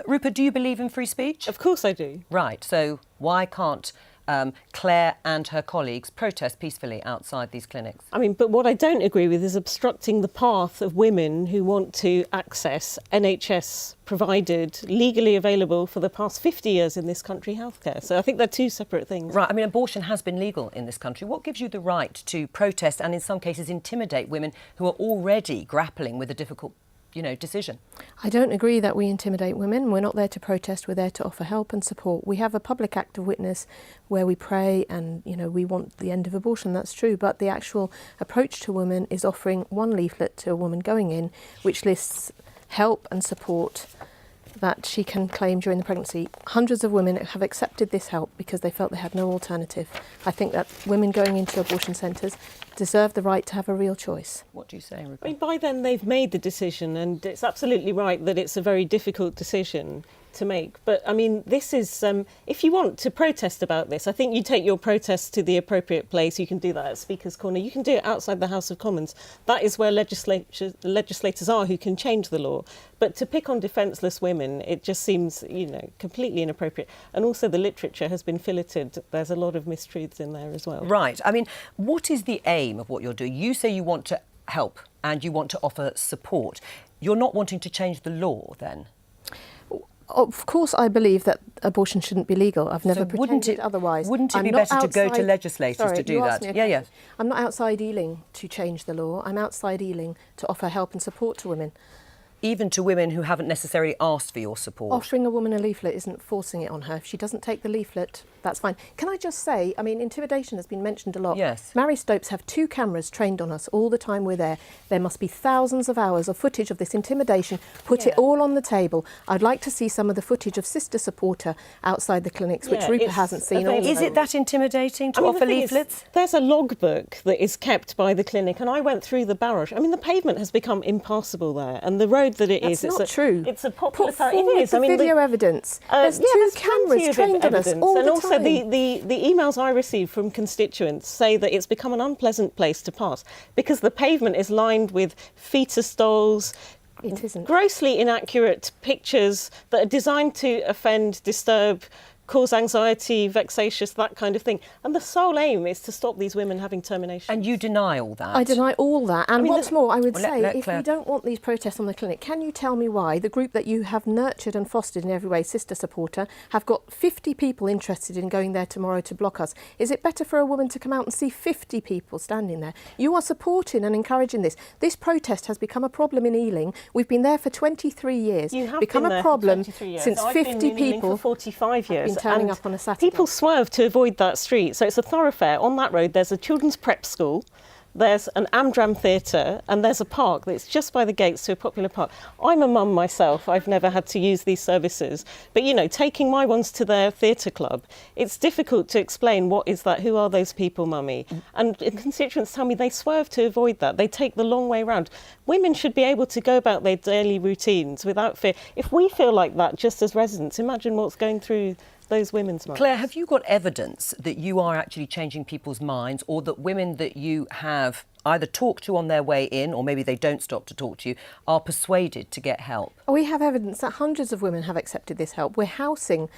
Rupa, do you believe in free speech? Of course I do. Right, so why can't Clare and her colleagues protest peacefully outside these clinics? I mean, but what I don't agree with is obstructing the path of women who want to access NHS provided, legally available for the past 50 years in this country healthcare. So I think they're two separate things. Right, I mean, abortion has been legal in this country. What gives you the right to protest and in some cases intimidate women who are already grappling with a difficult decision? I don't agree that we intimidate women. We're not there to protest, we're there to offer help and support. We have a public act of witness where we pray and, we want the end of abortion, that's true, but the actual approach to women is offering one leaflet to a woman going in which lists help and support that she can claim during the pregnancy. Hundreds of women have accepted this help because they felt they had no alternative. I think that women going into abortion centres deserve the right to have a real choice. What do you say, Rupa? I mean, by then they've made the decision, and it's absolutely right that it's a very difficult decision to make. But I mean, this is, if you want to protest about this, I think you take your protest to the appropriate place. You can do that at Speaker's Corner. You can do it outside the House of Commons. That is where legislators are who can change the law. But to pick on defenceless women, it just seems, completely inappropriate. And also the literature has been filleted. There's a lot of mistruths in there as well. Right. I mean, what is the aim of what you're doing? You say you want to help and you want to offer support. You're not wanting to change the law, then? Of course, I believe that abortion shouldn't be legal. I've never pretended otherwise. Wouldn't it be better to go to legislators to do that? Yeah. I'm not outside Ealing to change the law. I'm outside Ealing to offer help and support to women. Even to women who haven't necessarily asked for your support? Offering a woman a leaflet isn't forcing it on her. If she doesn't take the leaflet, that's fine. Can I just say, I mean, intimidation has been mentioned a lot. Yes. Mary Stopes have 2 cameras trained on us all the time we're there. There must be thousands of hours of footage of this intimidation. Put it all on the table. I'd like to see some of the footage of Sister Supporter outside the clinics, which Rupa hasn't seen. Is it that intimidating to offer leaflets? There's a logbook that is kept by the clinic, and I went through the barrage. I mean, the pavement has become impassable there, and the road that it is... That's not true. It's a popular... Put forward the video evidence. There's 2 cameras trained on us all the time. Also, the emails I receive from constituents say that it's become an unpleasant place to pass because the pavement is lined with fetus dolls. It isn't. Grossly inaccurate pictures that are designed to offend, disturb, cause anxiety, vexatious, that kind of thing. And the sole aim is to stop these women having termination. And you deny all that? I deny all that. And what's more, I would say, if Clare. we don't want these protests on the clinic, can you tell me why the group that you have nurtured and fostered in every way, Sister Supporter, have got 50 people interested in going there tomorrow to block us? Is it better for a woman to come out and see 50 people standing there? You are supporting and encouraging this. This protest has become a problem in Ealing. We've been there for 23 years. You have become been there a problem for 23 years. since I've 50 been in Ealing people for 45 years. turning up on a Saturday. People swerve to avoid that street, so it's a thoroughfare. On that road there's a children's prep school, there's an Amdram theatre, and there's a park that's just by the gates to a popular park. I'm a mum myself, I've never had to use these services, but taking my ones to their theatre club, it's difficult to explain what is that, who are those people, mummy? And constituents tell me they swerve to avoid that, they take the long way round. Women should be able to go about their daily routines without fear. If we feel like that just as residents, imagine what's going through those women's minds. Clare, have you got evidence that you are actually changing people's minds, or that women that you have either talked to on their way in, or maybe they don't stop to talk to you, are persuaded to get help? We have evidence that hundreds of women have accepted this help. We're housing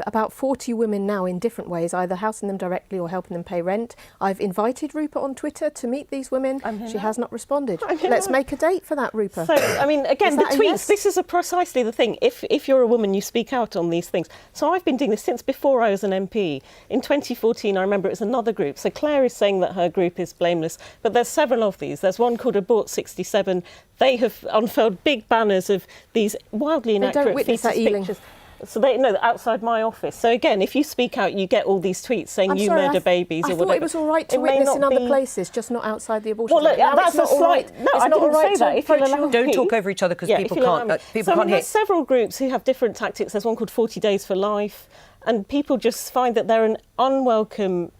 about 40 women now in different ways, either housing them directly or helping them pay rent. I've invited Rupa on Twitter to meet these women. She has not responded. Let's make a date for that, Rupa. So, I mean, again, the tweets, yes? This is precisely the thing. If you're a woman, you speak out on these things. So I've been doing this since before I was an MP. In 2014, I remember it was another group. So Clare is saying that her group is blameless, but there's several of these. There's one called Abort 67. They have unfurled big banners of these wildly inaccurate fetus pictures. So outside my office. So again, if you speak out, you get all these tweets saying you murder babies or whatever. I thought it was all right to witness in other places, just not outside the abortion. Well, look, that's a slight... No, I didn't say that. If you'll allow me. Don't talk over each other because people can't hear. There's several groups who have different tactics. There's one called 40 Days for Life, and people just find that they're an unwelcome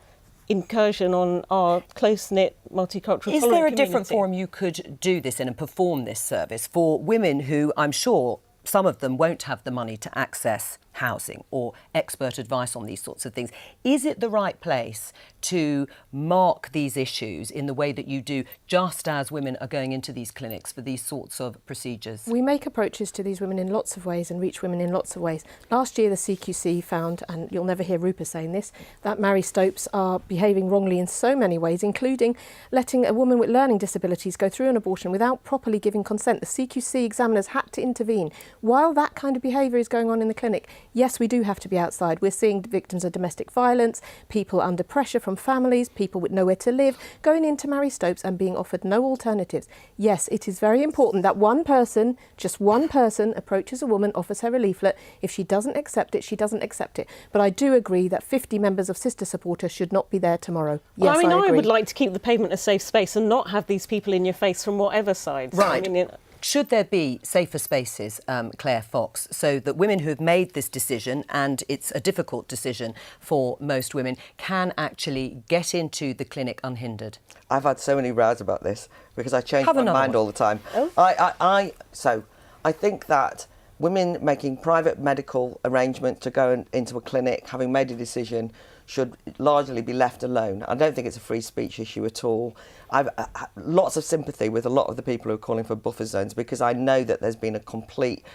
incursion on our close-knit, multicultural, Is there a different forum you could do this in and perform this service for women who, I'm sure, some of them won't have the money to access housing or expert advice on these sorts of things. Is it the right place to mark these issues in the way that you do, just as women are going into these clinics for these sorts of procedures? We make approaches to these women in lots of ways and reach women in lots of ways. Last year the CQC found, and you'll never hear Rupa saying this, that Mary Stopes are behaving wrongly in so many ways, including letting a woman with learning disabilities go through an abortion without properly giving consent. The CQC examiners had to intervene. While that kind of behaviour is going on in the clinic, yes, we do have to be outside. We're seeing victims of domestic violence, people under pressure from families, people with nowhere to live, going into Mary Stopes and being offered no alternatives. Yes, it is very important that one person, just one person, approaches a woman, offers her a leaflet. If she doesn't accept it, she doesn't accept it. But I do agree that 50 members of Sister Supporters should not be there tomorrow. Yes, I mean, I agree. I would like to keep the pavement a safe space and not have these people in your face from whatever side. Right. I mean, should there be safer spaces, Clare Fox, so that women who have made this decision, and it's a difficult decision for most women, can actually get into the clinic unhindered? I've had so many rows about this because I change Have my another mind one. all the time. Oh. So I think that women making private medical arrangements to go into a clinic, having made a decision, should largely be left alone. I don't think it's a free speech issue at all. I've lots of sympathy with a lot of the people who are calling for buffer zones, because I know that there's been a complete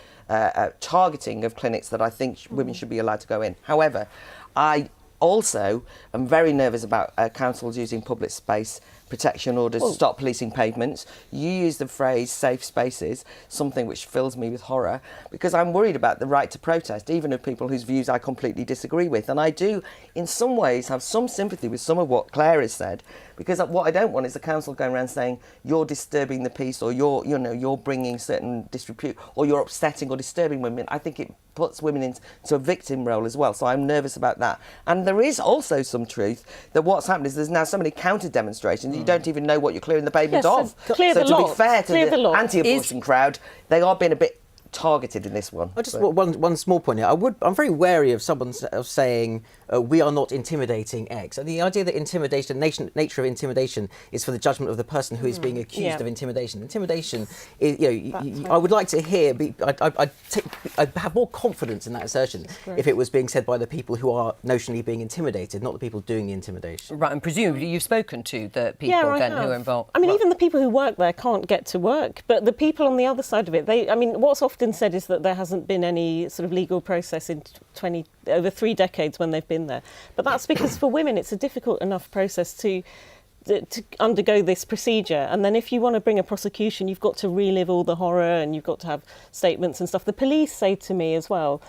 targeting of clinics that I think women should be allowed to go in. However, I also am very nervous about councils using public space protection orders to stop policing pavements. You use the phrase safe spaces, something which fills me with horror, because I'm worried about the right to protest, even of people whose views I completely disagree with. And I do, in some ways, have some sympathy with some of what Clare has said, because what I don't want is the council going around saying you're disturbing the peace, or you're bringing certain disrepute, or you're upsetting or disturbing women. I think it puts women into a victim role as well. So I'm nervous about that. And there is also some truth that what's happened is there's now so many counter demonstrations you don't even know what you're clearing the pavement of. Clear so the to lot. be fair to Clear the lot. anti-abortion crowd, they are being a bit targeted in this one. Just one small point here. I'm very wary of someone saying we are not intimidating X. And the idea that intimidation, nature of intimidation, is for the judgment of the person who is being accused of intimidation. Intimidation is, I would like to hear. I'd have more confidence in that assertion if it was being said by the people who are notionally being intimidated, not the people doing the intimidation. Right, and presumably you've spoken to the people who are involved. I mean, even the people who work there can't get to work, but the people on the other side of it, what's often said is that there hasn't been any sort of legal process in over 3 decades when they've been there. But that's because for women it's a difficult enough process to undergo this procedure, and then if you want to bring a prosecution, you've got to relive all the horror and you've got to have statements and stuff. The police say to me as well,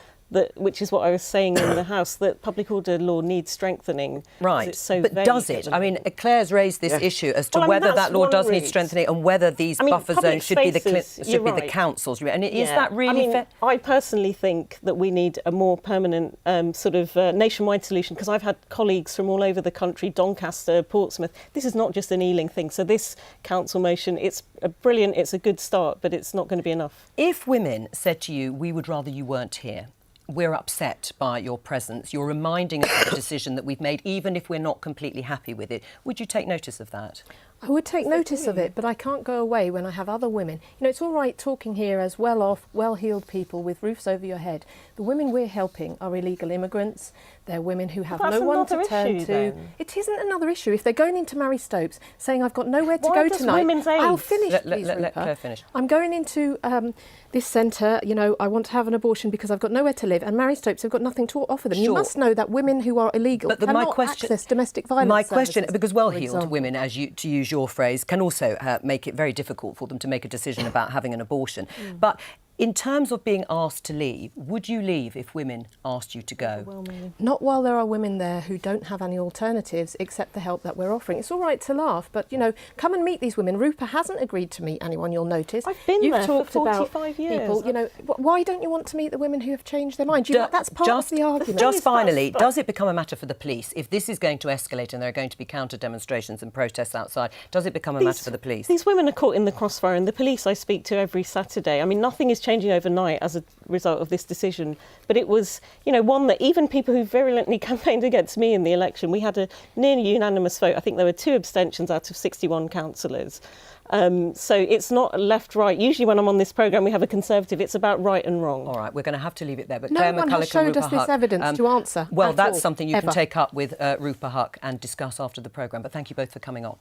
which is what I was saying in the House, that public order law needs strengthening. Right, it's so but vague. does it? I mean, Claire's raised this issue as to Well, whether that's that law one does need route. strengthening, and whether these buffer public zones should be the spaces, you're the right. councils. And is that really fair? I personally think that we need a more permanent nationwide solution, because I've had colleagues from all over the country, Doncaster, Portsmouth. This is not just an Ealing thing. So this council motion, it's brilliant, it's a good start, but it's not going to be enough. If women said to you, we would rather you weren't here, we're upset by your presence, you're reminding us of the decision that we've made, even if we're not completely happy with it, would you take notice of that? I would take notice of it, but I can't go away when I have other women. It's all right talking here as well-off, well-heeled people with roofs over your head. The women we're helping are illegal immigrants. They're women who have no one to turn to. Then. It isn't another issue. If they're going into Mary Stopes saying, I've got nowhere to Why go does tonight, women's aid- I'll finish, please, let Rupa. Clare finish. I'm going into this centre, I want to have an abortion because I've got nowhere to live, and Mary Stopes have got nothing to offer them. Sure. You must know that women who are illegal cannot access domestic violence My question, services, because for well-heeled example. women, to use your phrase, can also make it very difficult for them to make a decision about having an abortion. But in terms of being asked to leave, would you leave if women asked you to go? Not while there are women there who don't have any alternatives except the help that we're offering. It's all right to laugh, but, come and meet these women. Rupa hasn't agreed to meet anyone, you'll notice. I've been You've there talked for about 45 years. people, why don't you want to meet the women who have changed their mind? That's part of the argument. Just finally, does it become a matter for the police? If this is going to escalate and there are going to be counter-demonstrations and protests outside, does it become a matter for the police? These women are caught in the crossfire, and the police I speak to every Saturday. I mean, nothing is changing. changing overnight as a result of this decision. But it was, one that even people who virulently campaigned against me in the election, we had a nearly unanimous vote. I think there were 2 abstentions out of 61 councillors. So it's not left-right. Usually when I'm on this programme, we have a Conservative. It's about right and wrong. All right, we're going to have to leave it there. But No Clare one McCullough has showed us this evidence to answer. Well, at that's all, something you can ever. take up with Rupa and discuss after the programme. But thank you both for coming on.